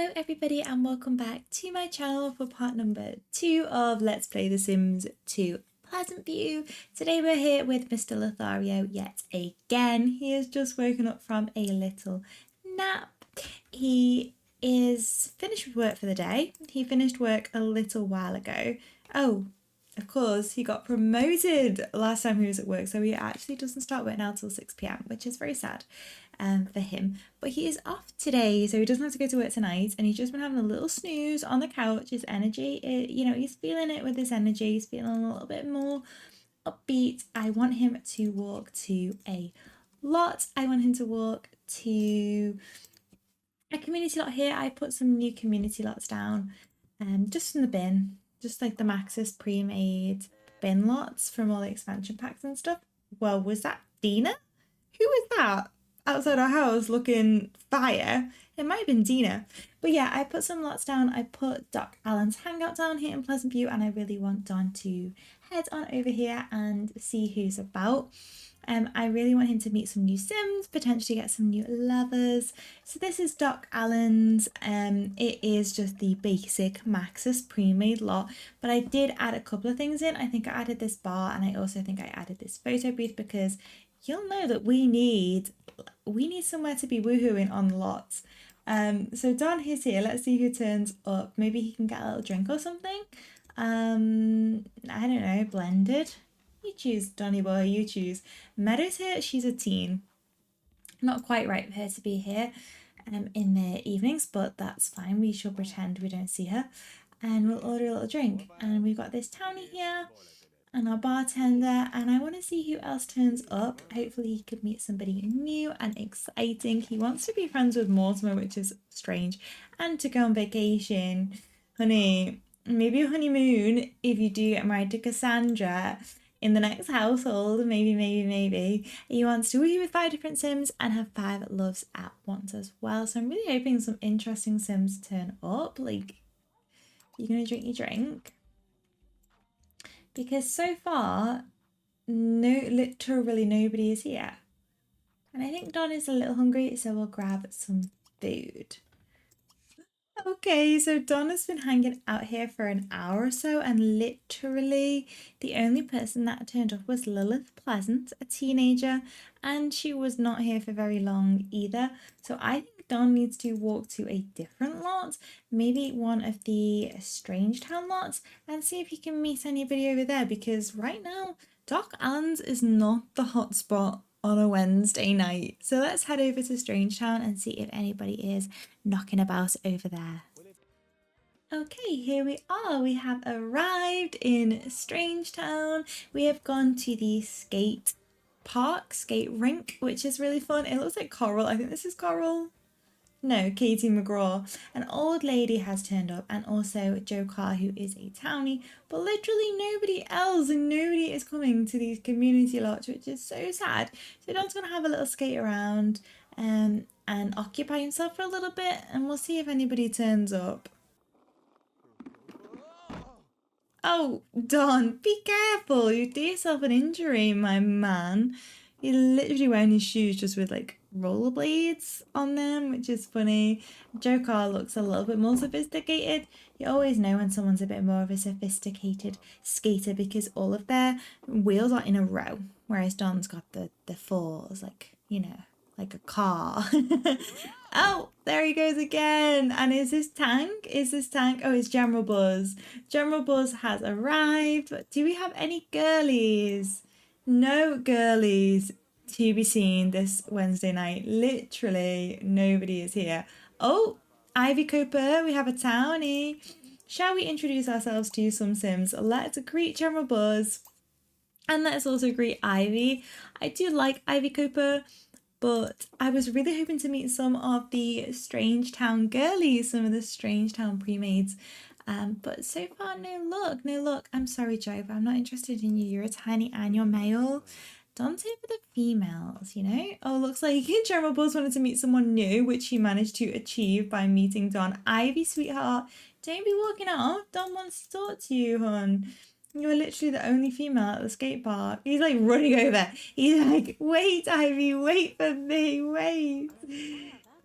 Hello everybody and welcome back to my channel for part number 2 of Let's Play The Sims 2 Pleasantview. Today we're here with Mr. Lothario yet again. He has just woken up from a little nap. He is finished with work for the day. He finished work a little while ago. Oh, of course, he got promoted last time he was at work, so he actually doesn't start work now till 6 p.m, which is very sad for him. But he is off today, so he doesn't have to go to work tonight, and he's just been having a little snooze on the couch. His energy, he's feeling it with his energy. He's feeling a little bit more upbeat. I want him to walk to a lot. I want him to walk to a community lot here. I put some new community lots down, just in the bin. Just like the Maxis pre-made bin lots from all the expansion packs and stuff. Well, was that Dina? Who was that outside our house looking fire? It might have been Dina. But yeah, I put some lots down. I put Doc Allen's hangout down here in Pleasantview, and I really want Don to head on over here and see who's about. I really want him to meet some new Sims, potentially get some new lovers. So this is Doc Allen's. It is just the basic Maxis pre-made lot, but I did add a couple of things in. I think I added this bar, and I also think I added this photo booth, because you'll know that we need somewhere to be woohooing on lots. So Don is here. Let's see who turns up. Maybe he can get a little drink or something. I don't know, blended. You choose, Donny boy, you choose. Meadow's here, she's a teen. Not quite right for her to be here in the evenings, but that's fine. We shall pretend we don't see her. And we'll order a little drink. And we've got this townie here and our bartender. And I want to see who else turns up. Hopefully he could meet somebody new and exciting. He wants to be friends with Mortimer, which is strange. And to go on vacation. Honey, maybe a honeymoon if you do get married to Cassandra in the next household. Maybe he wants to be with 5 different Sims and have 5 loves at once as well. So I'm really hoping some interesting Sims turn up. Like, you're gonna drink your drink, because so far literally nobody is here, and I think Don is a little hungry, so we'll grab some food. Okay, so Donna's been hanging out here for an hour or so, and literally the only person that turned up was Lilith Pleasant, a teenager, and she was not here for very long either. So I think Don needs to walk to a different lot, maybe one of the Strangetown lots, and see if he can meet anybody over there, because right now Doc Allen's is not the hotspot on a Wednesday night. So let's head over to Strangetown and see if anybody is knocking about over there. Okay, here we are. We have arrived in Strangetown. We have gone to the skate rink, which is really fun. It looks like Coral. I think this is Coral. No, Katie McGraw. An old lady has turned up, and also Joe Carr, who is a townie, but literally nobody else, and nobody is coming to these community lots, which is so sad. So Don's going to have a little skate around and occupy himself for a little bit, and we'll see if anybody turns up. Oh, Don, be careful. You do yourself an injury, my man. He's literally wearing his shoes just with like rollerblades on them, which is funny. Joe Carr looks a little bit more sophisticated. You always know when someone's a bit more of a sophisticated skater, because all of their wheels are in a row, whereas Don's got the fours, like, you know, like a car. Oh, there he goes again. And is this Tank? Oh, it's General Buzz. General Buzz has arrived. But do we have any girlies? No girlies to be seen this Wednesday night. Literally nobody is here. Oh, Ivy Cooper, we have a townie. Shall we introduce ourselves to some Sims? Let's greet General Buzz, and let's also greet Ivy. I do like Ivy Cooper, but I was really hoping to meet some of the Strangetown girlies, some of the Strangetown pre-mades. But so far, no luck. I'm sorry, Joe, but I'm not interested in you. You're a tiny and you're male. Don't say for the females, you know? Oh, looks like General Buzz wanted to meet someone new, which he managed to achieve by meeting Don. Ivy, sweetheart, don't be walking off. Don wants to talk to you, hon. You're literally the only female at the skate park. He's like running over. He's like, wait, Ivy, wait for me, wait.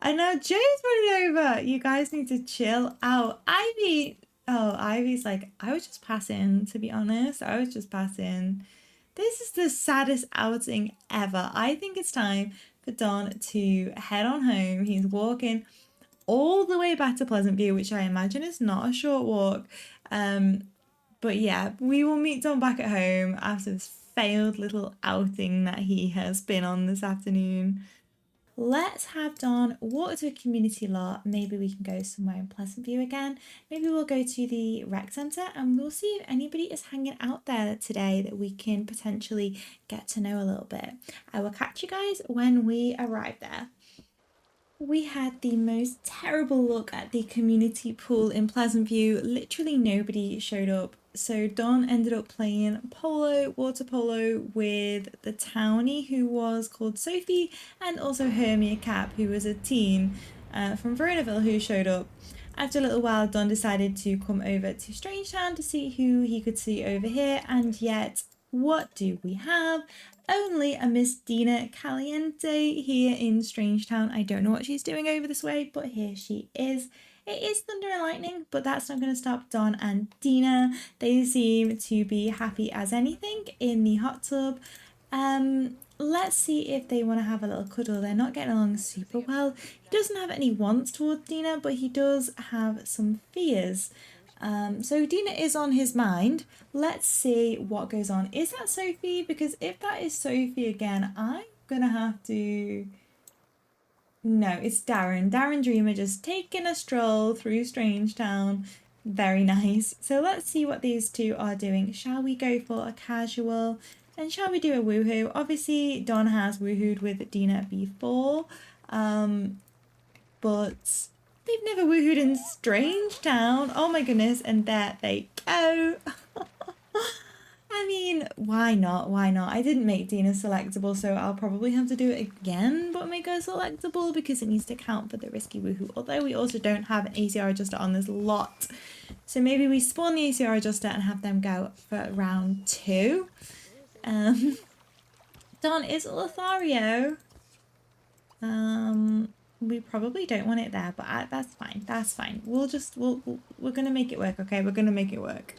I know Joe's running over. You guys need to chill out. Ivy. Oh, Ivy's like, I was just passing, to be honest. I was just passing. This is the saddest outing ever. I think it's time for Don to head on home. He's walking all the way back to Pleasantview, which I imagine is not a short walk. But yeah, we will meet Don back at home after this failed little outing that he has been on this afternoon. Let's have Don walk to a community lot. Maybe we can go somewhere in Pleasantview again. Maybe we'll go to the rec centre and we'll see if anybody is hanging out there today that we can potentially get to know a little bit. I will catch you guys when we arrive there. We had the most terrible look at the community pool in Pleasantview. Literally nobody showed up. So Don ended up playing water polo with the townie who was called Sophie, and also Hermia Cap, who was a teen from Veronaville who showed up. After a little while, Don decided to come over to Strangetown to see who he could see over here, and yet what do we have? Only a Miss Dina Caliente here in Strangetown. I don't know what she's doing over this way, but here she is. It is thunder and lightning, but that's not going to stop Don and Dina. They seem to be happy as anything in the hot tub. Let's see if they want to have a little cuddle. They're not getting along super well. He doesn't have any wants towards Dina, but he does have some fears. So Dina is on his mind. Let's see what goes on. Is that Sophie? Because if that is Sophie again, I'm gonna have to... No, it's Darren. Darren Dreamer just taking a stroll through Strangetown. Very nice. So let's see what these two are doing. Shall we go for a casual? And shall we do a woohoo? Obviously, Don has woohooed with Dina before. But they've never woohooed in Strangetown. Oh my goodness, and there they go. I mean, why not? Why not? I didn't make Dina selectable, so I'll probably have to do it again, but make her selectable because it needs to count for the risky woohoo. Although we also don't have an ACR adjuster on this lot. So maybe we spawn the ACR adjuster and have them go for round 2. Don, is Lothario? We probably don't want it there, but that's fine. That's fine. We're gonna make it work, okay? We're gonna make it work.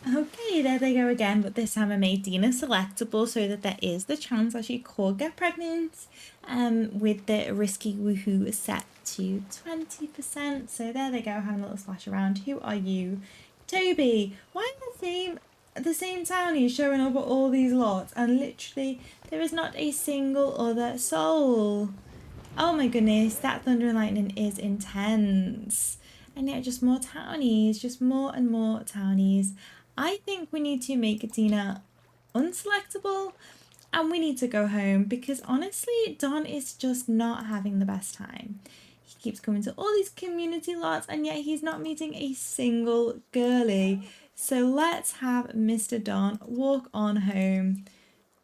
Okay, there they go again, but this time I made Dina selectable so that there is the chance that she could get pregnant. With the risky woohoo set to 20%. So there they go, having a little splash around. Who are you? Toby. Why are the same townies showing up at all these lots, and literally there is not a single other soul? Oh my goodness, that thunder and lightning is intense. And yet just more townies, just more and more townies. I think we need to make Dina unselectable and we need to go home because honestly, Don is just not having the best time. He keeps coming to all these community lots and yet he's not meeting a single girly. So let's have Mr. Don walk on home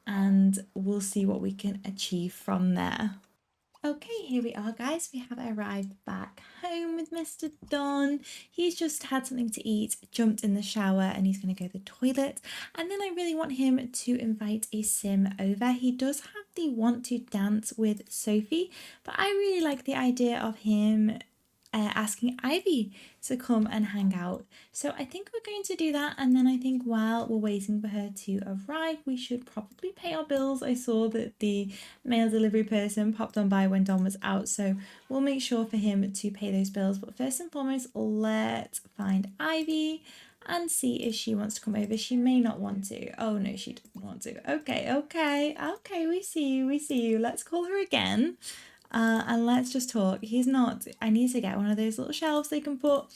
and we'll see what we can achieve from there. Okay, here we are, guys. We have arrived back home with Mr. Don. He's just had something to eat, jumped in the shower, and he's going to go to the toilet. And then I really want him to invite a sim over. He does have the want to dance with Sophie, but I really like the idea of him asking Ivy to come and hang out. So I think we're going to do that, and then I think while we're waiting for her to arrive, we should probably pay our bills. I saw that the mail delivery person popped on by when Don was out, so we'll make sure for him to pay those bills. But first and foremost, let's find Ivy and see if she wants to come over. She may not want to. Oh no, she doesn't want to. Okay, we see you. Let's call her again. And let's just talk. He's not... I need to get one of those little shelves they can put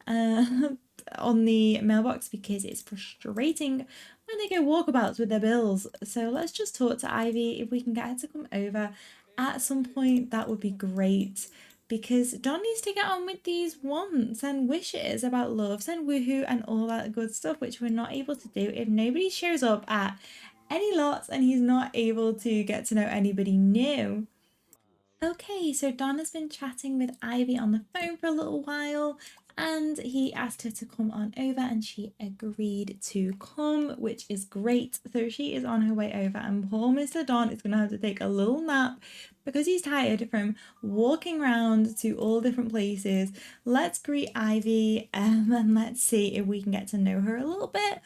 on the mailbox because it's frustrating when they go walkabouts with their bills. So let's just talk to Ivy. If we can get her to come over at some point, that would be great. Because Don needs to get on with these wants and wishes about loves and woohoo and all that good stuff, which we're not able to do if nobody shows up at any lots and he's not able to get to know anybody new. Okay, so Don has been chatting with Ivy on the phone for a little while and he asked her to come on over and she agreed to come, which is great. So she is on her way over and poor Mr. Don is going to have to take a little nap because he's tired from walking around to all different places. Let's greet Ivy and let's see if we can get to know her a little bit.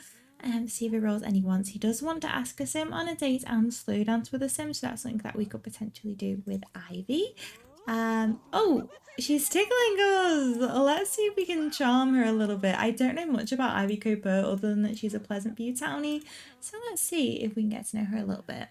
See if he rolls any ones. He does want to ask a sim on a date and slow dance with a sim, so that's something that we could potentially do with Ivy. Oh, she's tickling us. Let's see if we can charm her a little bit. I don't know much about Ivy Cooper other than that she's a Pleasantview townie, so let's see if we can get to know her a little bit.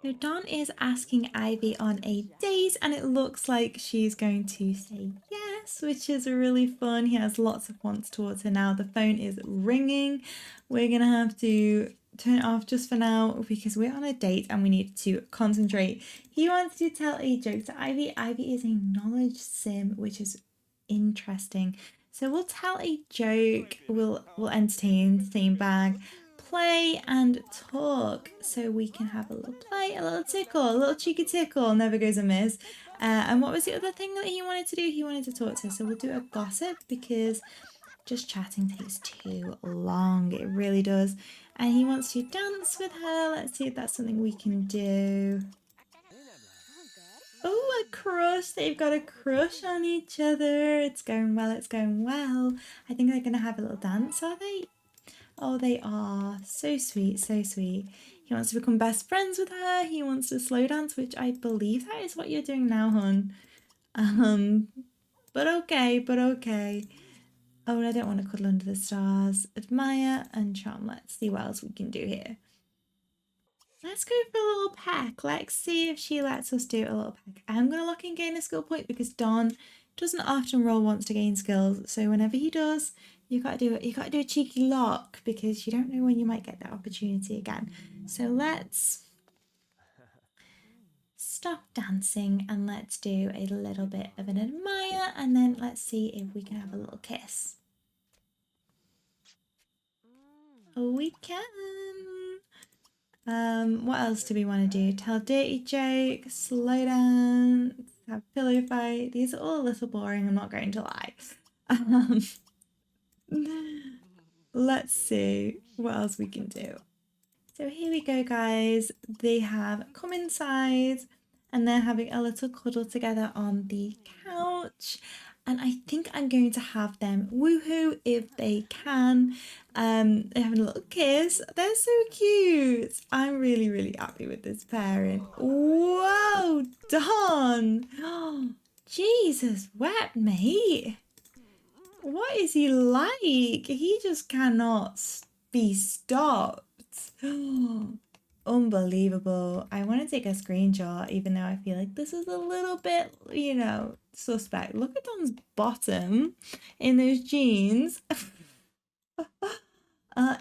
So Don is asking Ivy on a date and it looks like she's going to say yes, which is really fun. He has lots of wants towards her now. The phone is ringing. We're going to have to turn it off just for now because we're on a date and we need to concentrate. He wants to tell a joke to Ivy. Ivy is a knowledge sim, which is interesting. So we'll tell a joke, we'll entertain, theme bag, play and talk, so we can have a little play, a little tickle, a little cheeky tickle, never goes amiss. And what was the other thing that he wanted to do? He wanted to talk to her, so we'll do a gossip because just chatting takes too long, it really does. And he wants to dance with her. Let's see if that's something we can do. Oh, a crush. They've got a crush on each other. It's going well, it's going well. I think they're going to have a little dance, are they? Oh, they are. So sweet, so sweet. He wants to become best friends with her. He wants to slow dance, which I believe that is what you're doing now, hon. But okay, but okay. Oh, and I don't want to cuddle under the stars. Admire and charm. Let's see what else we can do here. Let's go for a little peck. Let's see if she lets us do a little peck. I'm going to lock in gain a skill point because Don doesn't often roll once to gain skills. So whenever he does, you got to do a cheeky lock because you don't know when you might get that opportunity again. So let's stop dancing and let's do a little bit of an admire and then let's see if we can have a little kiss. Oh, we can. What else do we want to do? Tell dirty jokes, slow dance, have pillow fight. These are all a little boring, I'm not going to lie. Let's see what else we can do. So here we go, guys. They have come inside and they're having a little cuddle together on the couch. And I think I'm going to have them woohoo if they can. They're having a little kiss. They're so cute. I'm really, really happy with this pairing. Whoa, Don. Jesus, wet mate. What is he like? He just cannot be stopped. Unbelievable. I want to take a screenshot even though I feel like this is a little bit, you know, suspect. Look at Don's bottom in those jeans.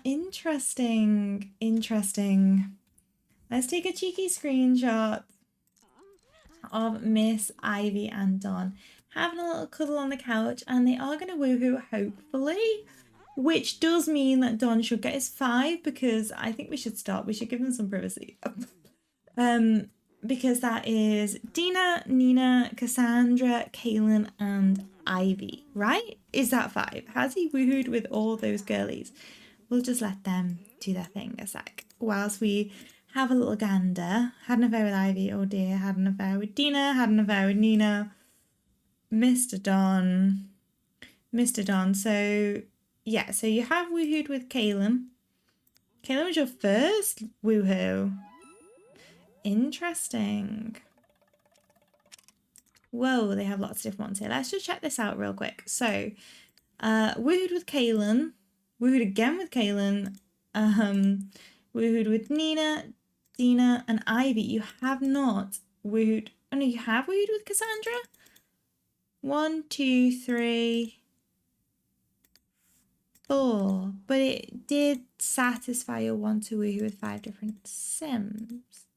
Interesting. Let's take a cheeky screenshot of Miss Ivy and Don having a little cuddle on the couch and they are going to woohoo hopefully. Which does mean that Don should get his 5 because I think we should stop. We should give him some privacy. Because that is Dina, Nina, Cassandra, Kaylin, and Ivy, right? Is that 5? Has he woohooed with all those girlies? We'll just let them do their thing a sec. Whilst we have a little gander. Had an affair with Ivy, oh dear. Had an affair with Dina, had an affair with Nina. Mr. Don. So... yeah, so you have woohooed with Kaylin. Kaylin was your first woohoo. Interesting. Whoa, they have lots of different ones here. Let's just check this out real quick. So, woohooed with Kaylin. Woohooed again with Kaylin. Woohooed with Nina, Dina, and Ivy. You have not woohooed... oh no, you have woohooed with Cassandra? 1, 2, 3... 4, but it did satisfy your want to woohoo with 5 different sims.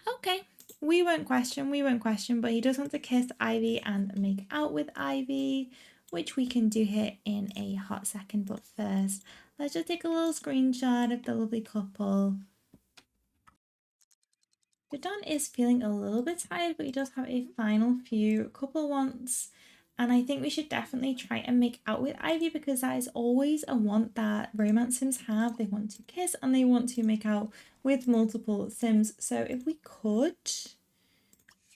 Okay, we won't question, but he does want to kiss Ivy and make out with Ivy, which we can do here in a hot second. But first, let's just take a little screenshot of the lovely couple. So Don is feeling a little bit tired, but he does have a final few couple wants. And I think we should definitely try and make out with Ivy, because that is always a want that romance sims have. They want to kiss and they want to make out with multiple sims. So if we could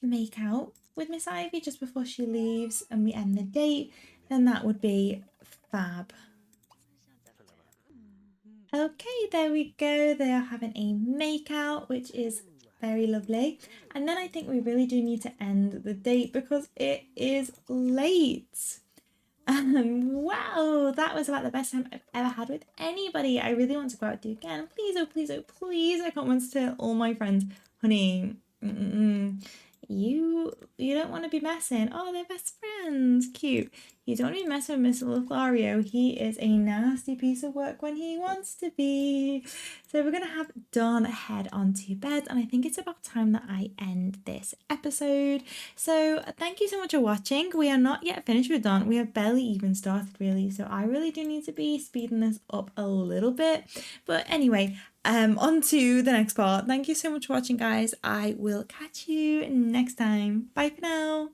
make out with Miss Ivy just before she leaves and we end the date, then that would be fab. Okay, there we go. They are having a makeout, which is very lovely. And then I think we really do need to end the date because it is late. Wow, that was about the best time I've ever had with anybody. I really want to go out and do again. Please, oh please, oh please. I can't wait to tell all my friends, honey, you don't want to be messing. Oh, they're best friends. Cute. You don't want to be messing with Mr. Lothario. He is a nasty piece of work when he wants to be. So we're going to have Dawn head on to bed, and I think it's about time that I end this episode. So thank you so much for watching. We are not yet finished with Dawn. We have barely even started, really. So I really do need to be speeding this up a little bit. But anyway, on to the next part. Thank you so much for watching, guys. I will catch you next time. Bye for now.